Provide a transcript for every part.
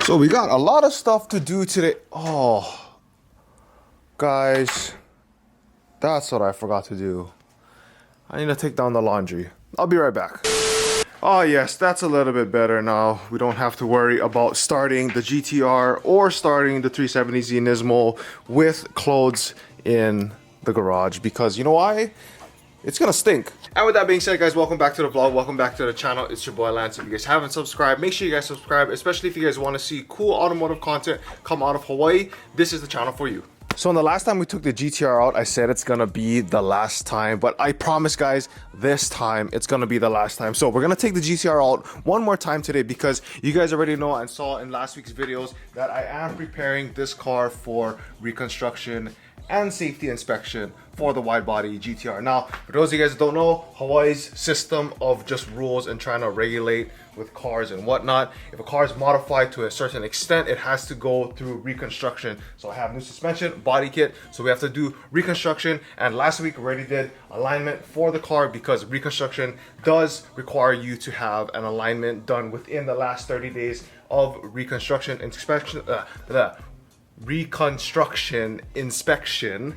So we got a lot of stuff to do today. Oh, guys, that's what I forgot to do. I need to take down the laundry. I'll be right back. Oh yes, that's a little bit better now. We don't have to worry about starting the GTR or starting the 370Z Nismo with clothes in the garage, because you know why? It's gonna stink. And with that being said, guys, welcome back to the vlog. Welcome back to the channel. It's your boy Lance. If you guys haven't subscribed, make sure you guys subscribe, especially if you guys want to see cool automotive content come out of Hawaii. This is the channel for you. So in the last time we took the GTR out, I said it's gonna be the last time, but I promise, guys, this time it's gonna be the last time. So we're gonna take the GTR out one more time today, because you guys already know and saw in last week's videos that I am preparing this car for reconstruction and safety inspection for the Widebody GTR. Now, for those of you guys that don't know, Hawaii's system of just rules and trying to regulate with cars and whatnot, if a car is modified to a certain extent, it has to go through reconstruction. So I have new suspension, body kit, so we have to do reconstruction. And last week we already did alignment for the car, because reconstruction does require you to have an alignment done within the last 30 days of reconstruction inspection. Reconstruction inspection.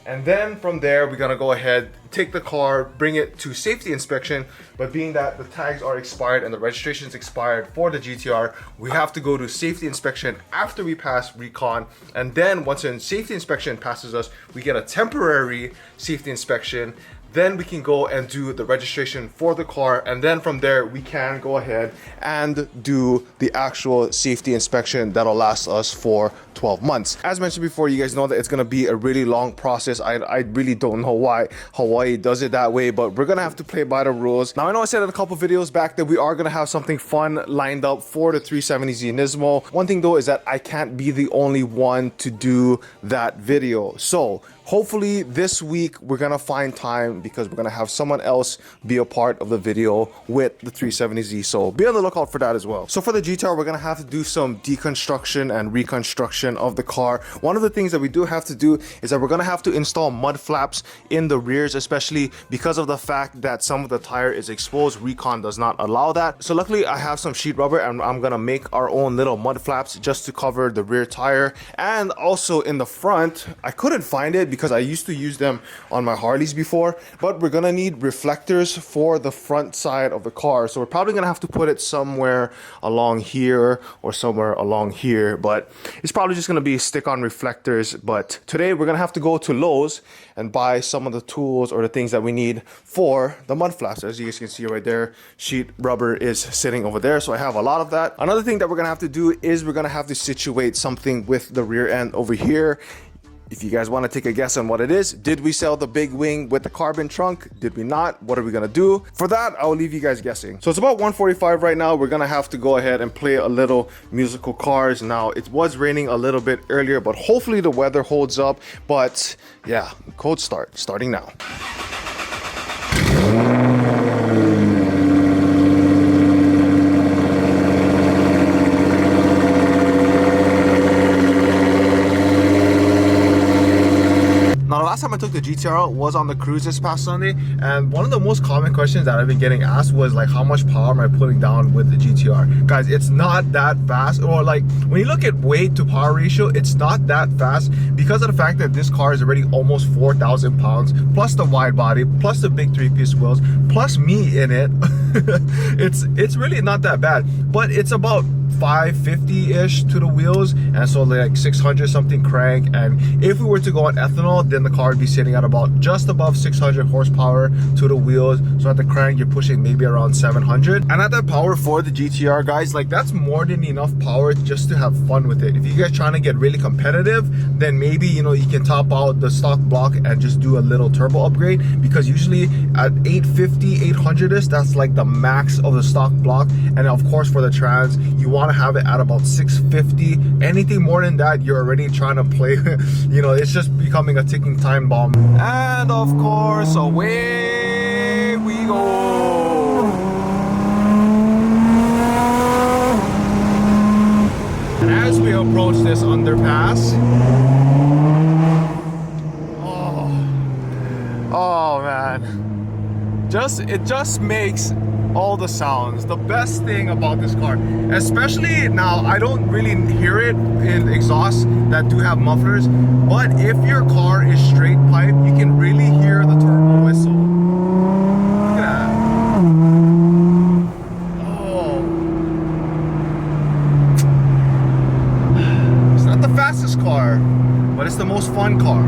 And then from there we're gonna go ahead, take the car, bring it to safety inspection. But being that the tags are expired and the registration is expired for the GTR, we have to go to safety inspection after we pass recon. And then once a safety inspection passes us, we get a temporary safety inspection. Then we can go and do the registration for the car, and then from there we can go ahead and do the actual safety inspection that'll last us for 12 months. As mentioned before, you guys know that it's gonna be a really long process. I really don't know why Hawaii does it that way, but we're gonna have to play by the rules. Now, I know I said in a couple videos back that we are gonna have something fun lined up for the 370Z Nismo. One thing though is that I can't be the only one to do that video. So hopefully this week we're gonna find time, because we're gonna have someone else be a part of the video with the 370Z. So be on the lookout for that as well. So for the GTR, we're gonna have to do some deconstruction and reconstruction of the car. One of the things that we do have to do is that we're gonna have to install mud flaps in the rears, especially because of the fact that some of the tire is exposed. Recon does not allow that. So luckily I have some sheet rubber, and I'm gonna make our own little mud flaps just to cover the rear tire. And also in the front, I couldn't find it because I used to use them on my Harleys before, but we're gonna need reflectors for the front side of the car. So we're probably gonna have to put it somewhere along here or somewhere along here, but it's probably just gonna be stick-on reflectors. But today we're gonna have to go to Lowe's and buy some of the tools or the things that we need for the mud flaps. As you guys can see right there, sheet rubber is sitting over there, so I have a lot of that. Another thing that we're gonna have to do is we're gonna have to situate something with the rear end over here. If you guys want to take a guess on what it is, did we sell the big wing with the carbon trunk? Did we not? What are we gonna do? For that, I'll leave you guys guessing. So it's about 1:45 right now. We're gonna have to go ahead and play a little musical cars. Now, it was raining a little bit earlier, but hopefully the weather holds up. But yeah, cold start, starting now. Last time I took the GTR out was on the cruise this past Sunday, and one of the most common questions that I've been getting asked was like, how much power am I putting down with the GTR? Guys, it's not that fast. Or like when you look at weight to power ratio, it's not that fast, because of the fact that this car is already almost 4,000 pounds, plus the wide body, plus the big 3-piece wheels, plus me in it. It's really not that bad, but it's about 550-ish to the wheels, and so like 600 something crank. And if we were to go on ethanol, then the car would be sitting at about just above 600 horsepower to the wheels. So at the crank, you're pushing maybe around 700. And at that power for the GTR, guys, like that's more than enough power just to have fun with it. If you guys trying to get really competitive, then maybe, you know, you can top out the stock block and just do a little turbo upgrade, because usually at 850, 800ish, that's like the max of the stock block. And of course for the trans, you want to have it at about 650. Anything more than that, you're already trying to play you know, it's just becoming a ticking time bomb. And of course, away we go. And as we approach this underpass, oh man, it just makes all the sounds. The best thing about this car, especially now, I don't really hear it in exhausts that do have mufflers, but if your car is straight pipe, you can really hear the turbo whistle. Look at that. Oh. It's not the fastest car, but it's the most fun car.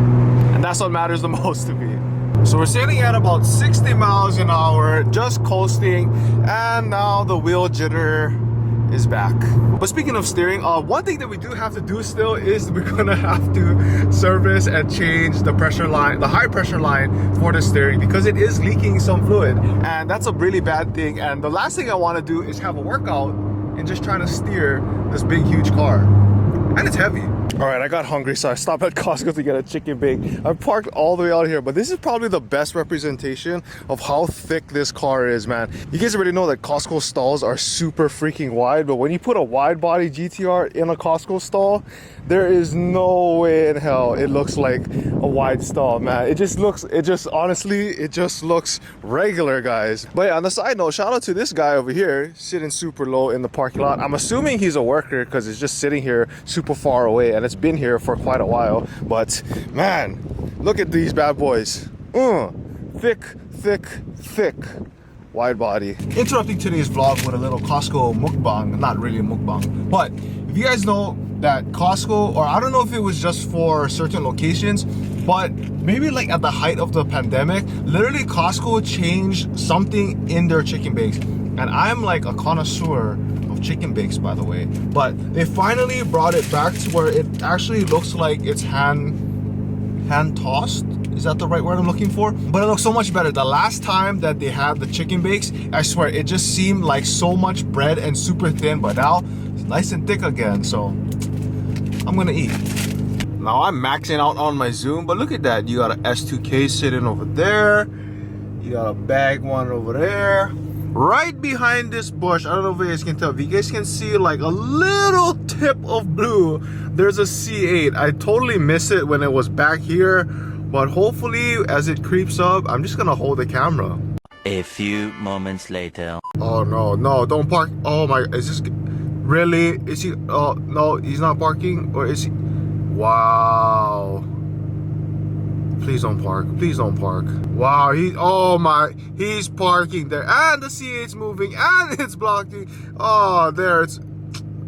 And that's what matters the most to me. So we're sitting at about 60 miles an hour, just coasting, and now the wheel jitter is back. But speaking of steering, one thing that we do have to do still is we're gonna have to service and change the pressure line, the high pressure line for the steering, because it is leaking some fluid, and that's a really bad thing. And the last thing I want to do is have a workout and just trying to steer this big huge car, and it's heavy. All right, I got hungry, so I stopped at Costco to get a chicken bake. I parked all the way out here, but this is probably the best representation of how thick this car is, man. You guys already know that Costco stalls are super freaking wide, but when you put a wide-body GTR in a Costco stall, there is no way in hell it looks like a wide stall, man. It just looks regular, guys. But yeah, on the side note, shout out to this guy over here sitting super low in the parking lot. I'm assuming he's a worker because it's just sitting here super far away, and it's been here for quite a while. But man, look at these bad boys. Thick wide body. Interrupting today's vlog with a little Costco mukbang. Not really a mukbang, but if you guys know that Costco, or I don't know if it was just for certain locations, but maybe like at the height of the pandemic, literally Costco changed something in their chicken bakes. And I'm like a connoisseur of chicken bakes, by the way, but they finally brought it back to where it actually looks like it's hand tossed. Is that the right word I'm looking for? But it looks so much better. The last time that they had the chicken bakes, I swear it just seemed like so much bread and super thin, but now it's nice and thick again. So I'm gonna eat. Now I'm maxing out on my zoom, but look at that. You got an S2K sitting over there. You got a bag one over there. Right behind this bush, I don't know if you guys can tell. If you guys can see like a little tip of blue, there's a C8. I totally miss it when it was back here, but hopefully as it creeps up, I'm just gonna hold the camera. A few moments later. Oh no, don't park. Oh my, is this really? Is he? Oh no, he's not parking, or is he? Wow. Please don't park. Please don't park. Wow, he's parking there. And the C8's moving and it's blocking. Oh, there it's,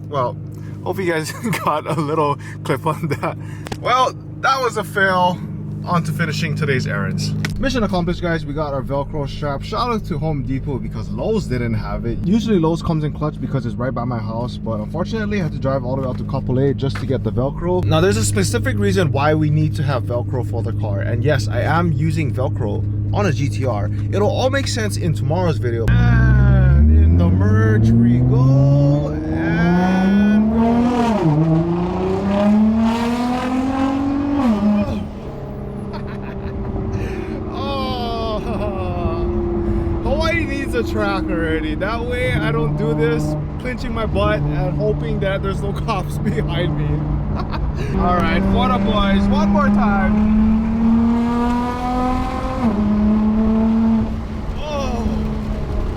well, hope you guys got a little clip on that. Well, that was a fail. On to finishing today's errands. Mission accomplished, guys. We got our Velcro strap. Shout out to Home Depot because Lowe's didn't have it. Usually Lowe's comes in clutch because it's right by my house, but unfortunately I had to drive all the way out to Kapolei just to get the Velcro. Now there's a specific reason why we need to have Velcro for the car, and yes, I am using Velcro on a GTR. It'll all make sense in tomorrow's video. And in the merge we go, and go. A track already. That way I don't do this clenching my butt and hoping that there's no cops behind me. All right, for the boys, one more time.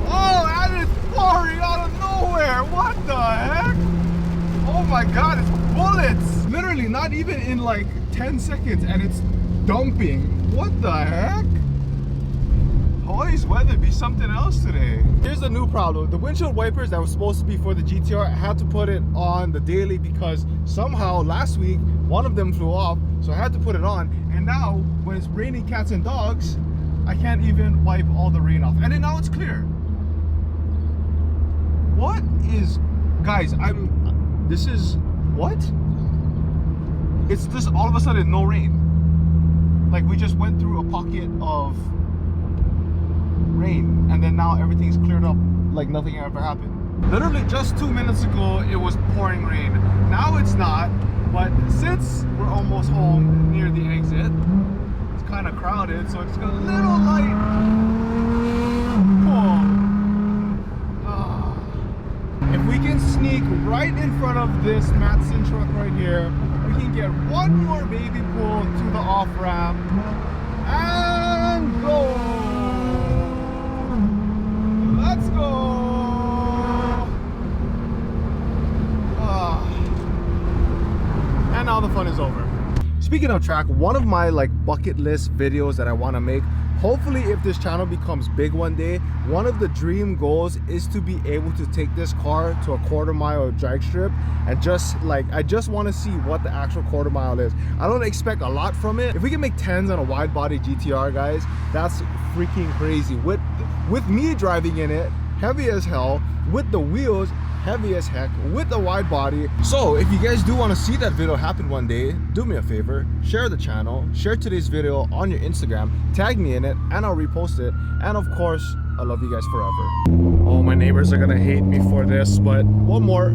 Oh, and it's pouring out of nowhere. What the heck? Oh my god, it's bullets. Literally not even in like 10 seconds and it's dumping. What the heck? Hawaii's weather be something else today. Here's the new problem. The windshield wipers that was supposed to be for the GTR, I had to put it on the daily because somehow last week one of them flew off, so I had to put it on. And now when it's raining cats and dogs, I can't even wipe all the rain off. And then now it's clear. What is, guys, this is, what? It's just all of a sudden no rain. Like we just went through a pocket of rain and then now everything's cleared up like nothing ever happened. Literally just 2 minutes ago it was pouring rain. Now it's not, but since we're almost home near the exit, it's kind of crowded, so it's got a little light. If we can sneak right in front of this Matson truck right here, we can get one more baby pull to the off ramp and go. Let's go. And now the fun is over. Speaking of track, one of my like bucket list videos that I want to make, hopefully if this channel becomes big one day, one of the dream goals is to be able to take this car to a quarter-mile drag strip and just like, I just want to see what the actual quarter-mile is. I don't expect a lot from it. If we can make 10s on a wide body GTR, guys, that's freaking crazy. With me driving in it, heavy as hell, with the wheels heavy as heck, with the wide body. So if you guys do want to see that video happen one day, do me a favor, share the channel, share today's video on your Instagram, tag me in it, and I'll repost it. And of course, I love you guys forever. Oh, my neighbors are gonna hate me for this, but one more.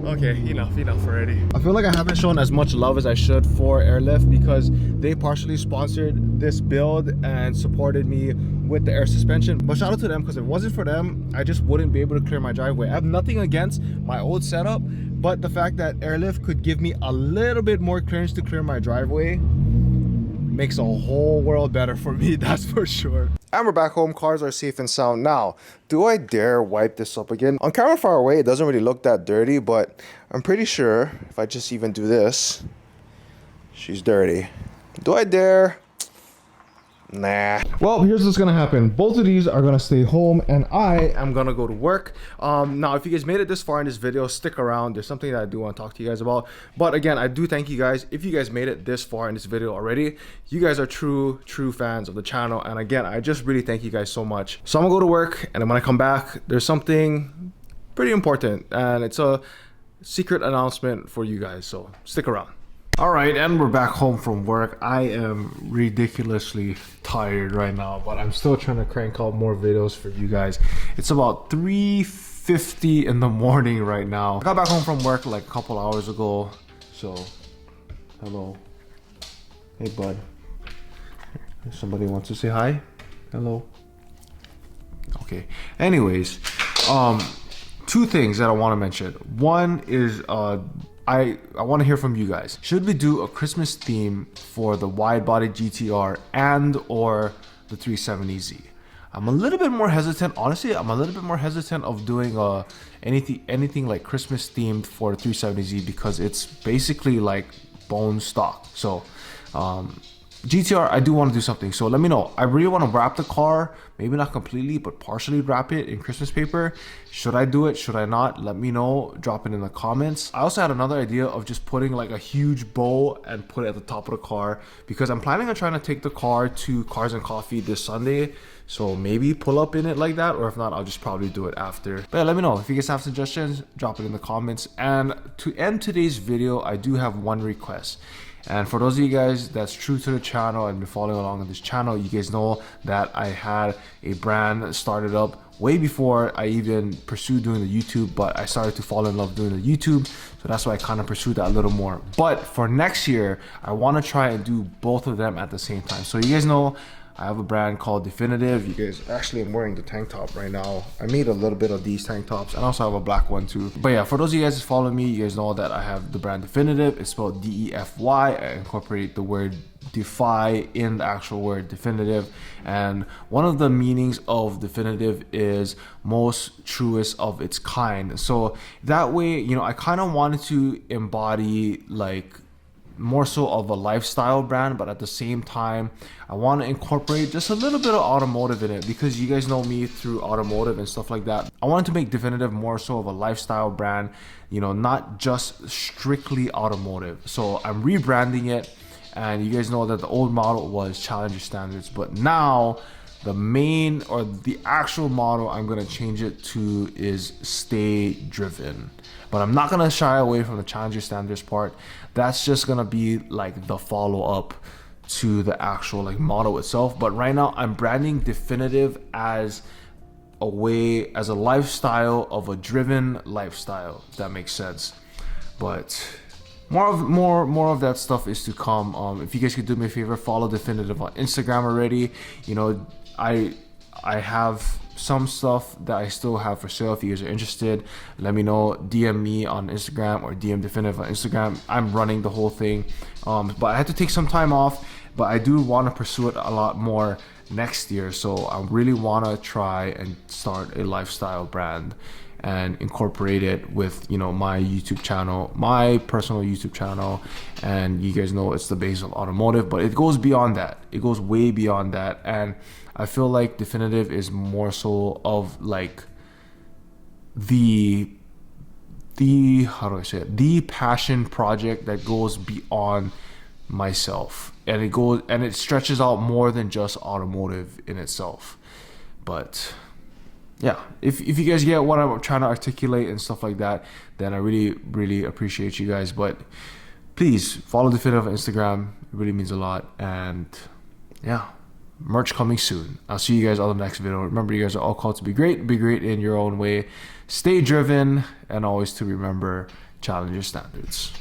Okay, enough already. I feel like I haven't shown as much love as I should for Airlift because they partially sponsored this build and supported me with the air suspension. But shout out to them, because if it wasn't for them, I just wouldn't be able to clear my driveway. I have nothing against my old setup, but the fact that Airlift could give me a little bit more clearance to clear my driveway makes a whole world better for me, that's for sure. And we're back home, cars are safe and sound. Now, do I dare wipe this up again? On camera far away, it doesn't really look that dirty, but I'm pretty sure if I just even do this, she's dirty. Do I dare? Nah. Well, here's what's gonna happen. Both of these are gonna stay home and I am gonna go to work. Now, if you guys made it this far in this video, stick around. There's something that I do want to talk to you guys about. But again, I do thank you guys. If you guys made it this far in this video already, you guys are true fans of the channel. And again, I just really thank you guys so much. So I'm gonna go to work, and when I come back, there's something pretty important, and it's a secret announcement for you guys. So stick around. All right, and we're back home from work. I am ridiculously tired right now, but I'm still trying to crank out more videos for you guys. It's about 3:50 in the morning right now. I got back home from work like a couple hours ago. So, hello. Hey, bud. Somebody wants to say hi? Hello. Okay. Anyways, two things that I want to mention. One is I want to hear from you guys. Should we do a Christmas theme for the Widebody GTR and or the 370Z? I'm a little bit more hesitant. Honestly, I'm a little bit more hesitant of doing anything like Christmas themed for the 370Z because it's basically like bone stock. So GTR, I do want to do something, so let me know. I really want to wrap the car, maybe not completely, but partially wrap it in Christmas paper. Should I do it? Should I not? Let me know. Drop it in the comments. I also had another idea of just putting like a huge bow and put it at the top of the car, because I'm planning on trying to take the car to Cars and Coffee this Sunday. So maybe pull up in it like that, or if not, I'll just probably do it after. But yeah, let me know. If you guys have suggestions, drop it in the comments. And to end today's video, I do have one request. And for those of you guys that's true to the channel and been following along on this channel, you guys know that I had a brand started up way before I even pursued doing the YouTube, but I started to fall in love doing the YouTube. So that's why I kind of pursued that a little more. But for next year, I want to try and do both of them at the same time. So you guys know I have a brand called Definitive. You guys, actually, I'm wearing the tank top right now. I made a little bit of these tank tops, and I also have a black one too. But yeah, for those of you guys that follow me, you guys know that I have the brand Definitive. It's spelled D-E-F-Y. I incorporate the word defy in the actual word definitive, and one of the meanings of definitive is most truest of its kind. So that way, you know, I kind of wanted to embody like more so of a lifestyle brand, but at the same time I want to incorporate just a little bit of automotive in it, because you guys know me through automotive and stuff like that. I wanted to make Definitive more so of a lifestyle brand, you know, not just strictly automotive. So I'm rebranding it, and you guys know that the old model was Challenger Standards, but now the main or the actual model I'm going to change it to is Stay Driven. But I'm not going to shy away from the Challenger Standards part. That's just going to be like the follow-up to the actual like model itself. But right now I'm branding Definitive as a way, as a lifestyle of a driven lifestyle, if that makes sense. But more of that stuff is to come. If you guys could do me a favor, follow Definitive on Instagram already. You know, I have some stuff that I still have for sale. If you guys are interested, let me know. DM me on Instagram or DM Definitive on Instagram. I'm running the whole thing. But I had to take some time off but I do want to pursue it a lot more next year. So I really want to try and start a lifestyle brand and incorporate it with, you know, my YouTube channel, my personal YouTube channel. And you guys know it's the base of automotive, but it goes beyond that. It goes way beyond that. And I feel like Definitive is more so of like the how do I say it, the passion project that goes beyond myself, and it stretches out more than just automotive in itself. But yeah, if you guys get what I'm trying to articulate and stuff like that, then I really appreciate you guys. But please follow Definitive on Instagram. It really means a lot. And yeah, merch coming soon. I'll see you guys on the next video. Remember, you guys are all called to be great in your own way. Stay driven, and always to remember, challenge your standards.